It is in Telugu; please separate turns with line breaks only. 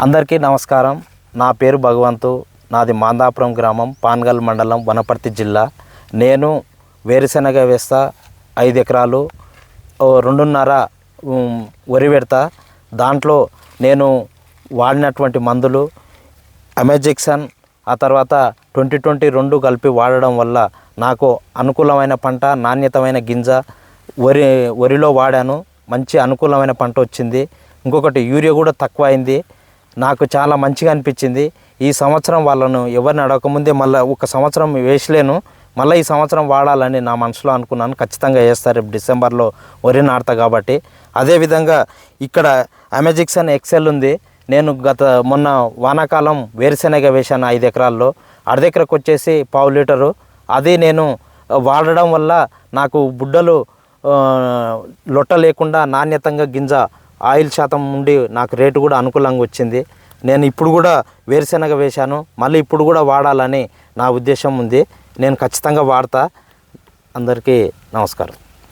అందరికీ నమస్కారం. నా పేరు భగవంతు. నాది మాందాపురం గ్రామం, పాన్గల్ మండలం, వనపర్తి జిల్లా. నేను వేరుశెనగ వేస్తా 5 ఎకరాలు, 2.5 వరి పెడతా. దాంట్లో నేను వాడినటువంటి మందులు అమెజిక్సన్, ఆ తర్వాత 2020 2 కలిపి వాడడం వల్ల నాకు అనుకూలమైన పంట, నాణ్యతమైన గింజ వరిలో వాడాను. మంచి అనుకూలమైన పంట వచ్చింది. ఇంకొకటి యూరియా కూడా తక్కువ అయింది. నాకు చాలా మంచిగా అనిపించింది. ఈ సంవత్సరం వాళ్ళను ఎవరిని అడగకముందే మళ్ళీ ఒక సంవత్సరం వేసలేను, మళ్ళీ ఈ సంవత్సరం వాడాలని నా మనసులో అనుకున్నాను. ఖచ్చితంగా వేస్తారు, రేపు డిసెంబర్లో వరి నాటుతా కాబట్టి. అదేవిధంగా ఇక్కడ అమెజిక్సన్ ఎక్సెల్ ఉంది. నేను మొన్న వానాకాలం వేరుశెనగ వేశాను 5 ఎకరాల్లో. అర్ధ ఎకరకు వచ్చేసి 1/2 లీటరు. అది నేను వాడడం వల్ల నాకు బుడ్డలు లొట్ట లేకుండా నాణ్యతంగా గింజ ఆయిల్ శాతం ఉండి నాకు రేటు కూడా అనుకూలంగా వచ్చింది. నేను ఇప్పుడు కూడా వేరుశెనగ వేశాను, మళ్ళీ ఇప్పుడు కూడా వాడాలని నా ఉద్దేశం ఉంది. నేను ఖచ్చితంగా వాడతా. అందరికీ నమస్కారం.